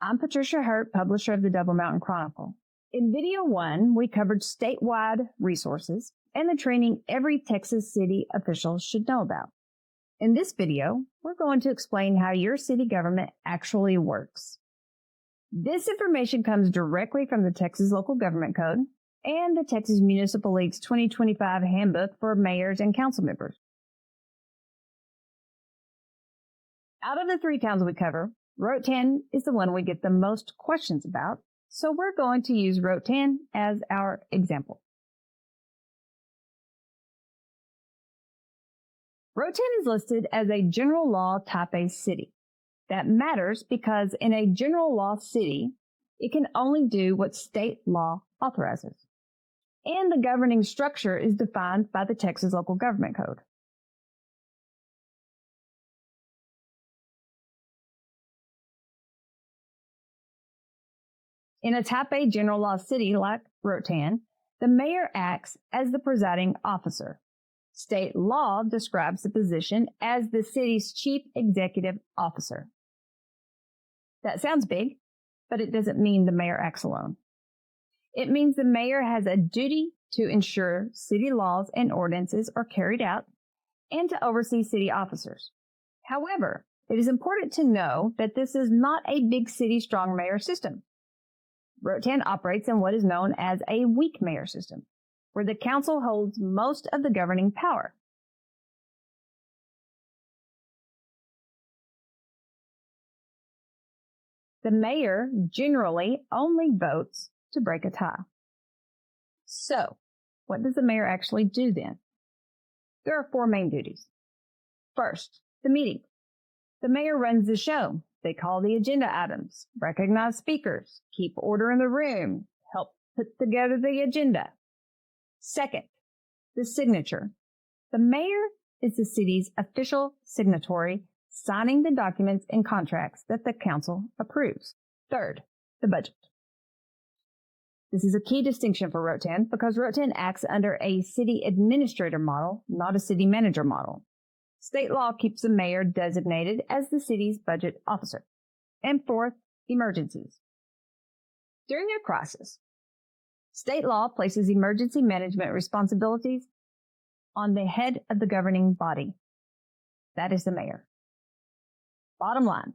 I'm Patricia Hurt, publisher of the Double Mountain Chronicle. In video 1, we covered statewide resources and the training every Texas city official should know about. In this video, we're going to explain how your city government actually works. This information comes directly from the Texas Local Government Code and the Texas Municipal League's 2025 Handbook for Mayors and Council Members. Out of the 3 towns we cover, Rotan is the one we get the most questions about, so we're going to use Rotan as our example. Rotan is listed as a general law type A city. That matters because in a general law city, it can only do what state law authorizes. And the governing structure is defined by the Texas Local Government Code. In a type A general law city like Rotan, the mayor acts as the presiding officer. State law describes the position as the city's chief executive officer. That sounds big, but it doesn't mean the mayor acts alone. It means the mayor has a duty to ensure city laws and ordinances are carried out and to oversee city officers. However, it is important to know that this is not a big city strong mayor system. Rotan operates in what is known as a weak mayor system, where the council holds most of the governing power. The mayor generally only votes to break a tie. So, what does the mayor actually do then? There are 4 main duties. First, the meeting. The mayor runs the show. They call the agenda items, recognize speakers, keep order in the room, help put together the agenda. Second, the signature. The mayor is the city's official signatory, signing the documents and contracts that the council approves. Third, the budget. This is a key distinction for Rotan because Rotan acts under a city administrator model, not a city manager model. State law keeps the mayor designated as the city's budget officer. And fourth, emergencies. During a crisis, state law places emergency management responsibilities on the head of the governing body. That is the mayor. Bottom line,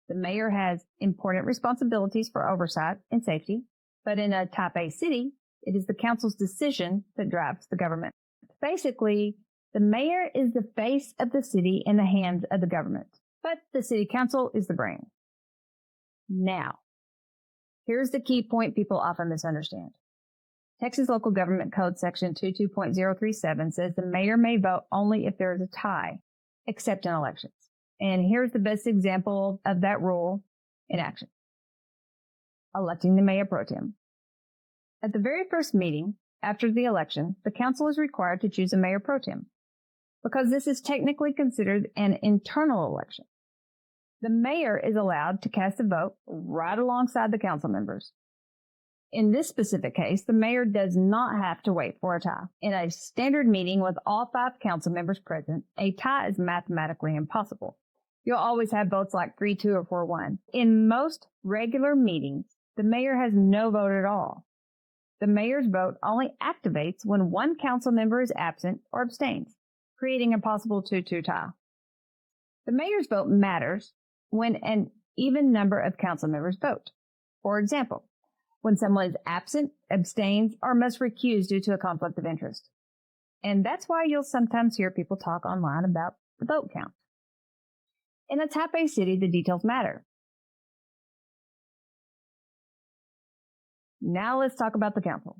the mayor has important responsibilities for oversight and safety, but in a type A city, it is the council's decision that drives the government. Basically, the mayor is the face of the city in the hands of the government, but the city council is the brain. Now, here's the key point people often misunderstand. Texas Local Government Code Section 22.037 says the mayor may vote only if there is a tie, except in elections. And here's the best example of that rule in action. Electing the mayor pro tem. At the very first meeting after the election, the council is required to choose a mayor pro tem, because this is technically considered an internal election. The mayor is allowed to cast a vote right alongside the council members. In this specific case, the mayor does not have to wait for a tie. In a standard meeting with all 5 council members present, a tie is mathematically impossible. You'll always have votes like 3-2 or 4-1. In most regular meetings, the mayor has no vote at all. The mayor's vote only activates when one council member is absent or abstains, creating a possible 2-2 tie. The mayor's vote matters when an even number of council members vote. For example, when someone is absent, abstains, or must recuse due to a conflict of interest. And that's why you'll sometimes hear people talk online about the vote count. In a type A city, the details matter. Now let's talk about the council.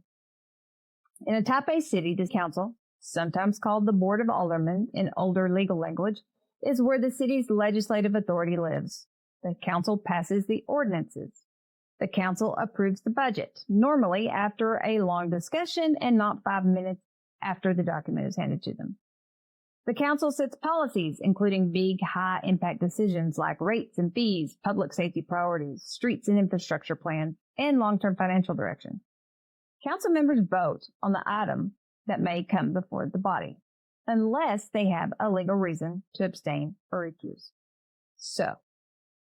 In a type A city, the council, sometimes called the Board of Aldermen in older legal language, is where the city's legislative authority lives. The council passes the ordinances. The council approves the budget, normally after a long discussion and not 5 minutes after the document is handed to them. The council sets policies, including big, high-impact decisions like rates and fees, public safety priorities, streets and infrastructure plans, and long-term financial direction. Council members vote on the item that may come before the body, unless they have a legal reason to abstain or recuse. So,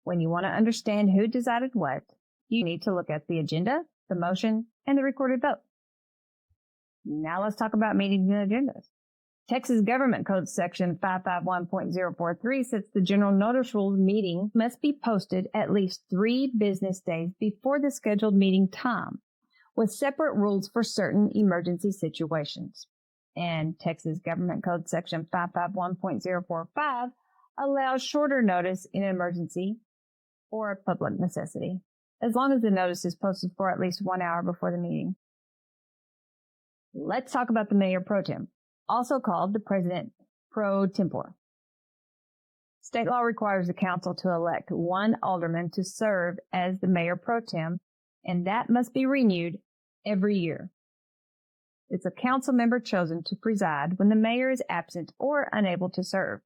When you want to understand who decided what, you need to look at the agenda, the motion, and the recorded vote. Now let's talk about meetings and agendas. Texas Government Code Section 551.043 sets the general notice rules. Meeting must be posted at least 3 business days before the scheduled meeting time, with separate rules for certain emergency situations. And Texas Government Code Section 551.045 allows shorter notice in an emergency or a public necessity, as long as the notice is posted for at least 1 hour before the meeting. Let's talk about the mayor pro tem, also called the president pro tempore. State law requires the council to elect 1 alderman to serve as the mayor pro tem, and that must be renewed every year. It's a council member chosen to preside when the mayor is absent or unable to serve.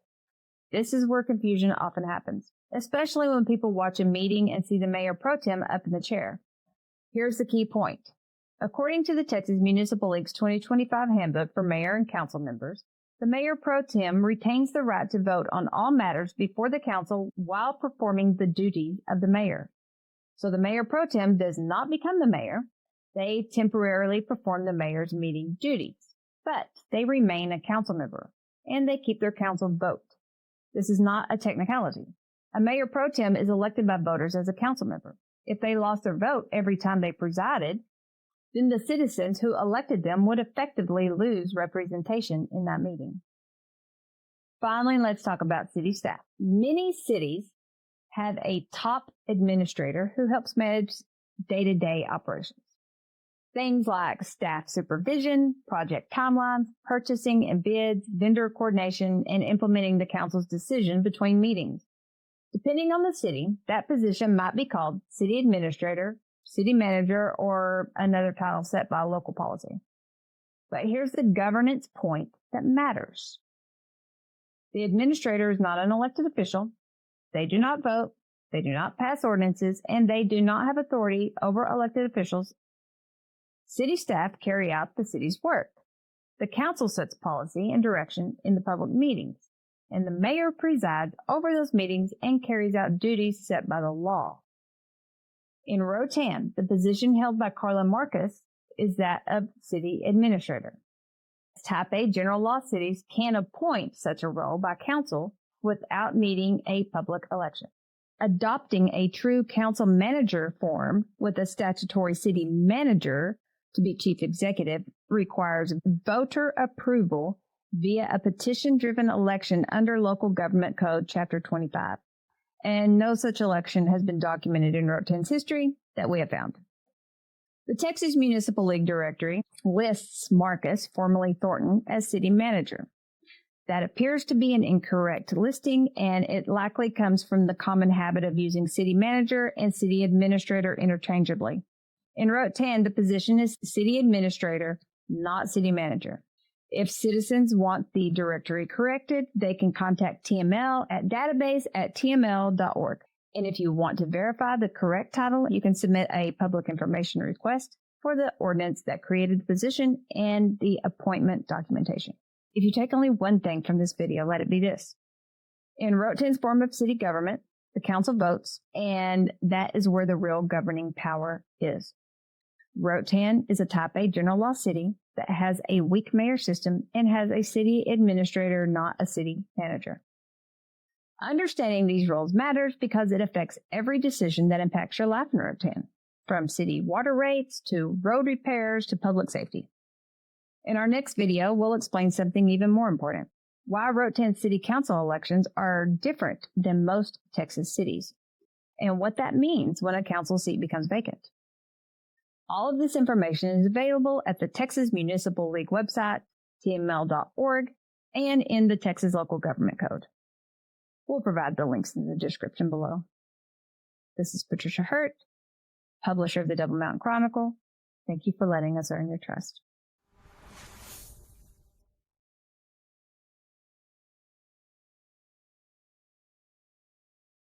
This is where confusion often happens, especially when people watch a meeting and see the mayor pro tem up in the chair. Here's the key point. According to the Texas Municipal League's 2025 Handbook for Mayor and Council Members, the mayor pro tem retains the right to vote on all matters before the council while performing the duties of the mayor. So the mayor pro tem does not become the mayor. They temporarily perform the mayor's meeting duties, but they remain a council member, and they keep their council vote. This is not a technicality. A mayor pro tem is elected by voters as a council member. If they lost their vote every time they presided, then the citizens who elected them would effectively lose representation in that meeting. Finally, let's talk about city staff. Many cities have a top administrator who helps manage day-to-day operations. Things like staff supervision, project timelines, purchasing and bids, vendor coordination, and implementing the council's decision between meetings. Depending on the city, that position might be called city administrator, city manager, or another title set by local policy. But here's the governance point that matters. The administrator is not an elected official. They do not vote. They do not pass ordinances, and they do not have authority over elected officials. City staff carry out the city's work. The council sets policy and direction in the public meetings, and the mayor presides over those meetings and carries out duties set by the law. In Rotan, the position held by Carla Marcus is that of city administrator. Type A general law cities can appoint such a role by council without needing a public election. Adopting a true council manager form with a statutory city manager to be chief executive requires voter approval via a petition-driven election under Local Government Code Chapter 25. And no such election has been documented in Rotan's history that we have found. The Texas Municipal League Directory lists Marcus, formerly Thornton, as city manager. That appears to be an incorrect listing, and it likely comes from the common habit of using city manager and city administrator interchangeably. In Rotan, the position is city administrator, not city manager. If citizens want the directory corrected, they can contact TML at database@tml.org. And if you want to verify the correct title, you can submit a public information request for the ordinance that created the position and the appointment documentation. If you take only one thing from this video, let it be this. In Rotan's form of city government, the council votes, and that is where the real governing power is. Rotan is a type A general law city that has a weak mayor system and has a city administrator, not a city manager. Understanding these roles matters because it affects every decision that impacts your life in Rotan, from city water rates to road repairs to public safety. In our next video, we'll explain something even more important: why Rotan City Council elections are different than most Texas cities, and what that means when a council seat becomes vacant. All of this information is available at the Texas Municipal League website, tml.org, and in the Texas Local Government Code. We'll provide the links in the description below. This is Patricia Hurt, publisher of the Double Mountain Chronicle. Thank you for letting us earn your trust.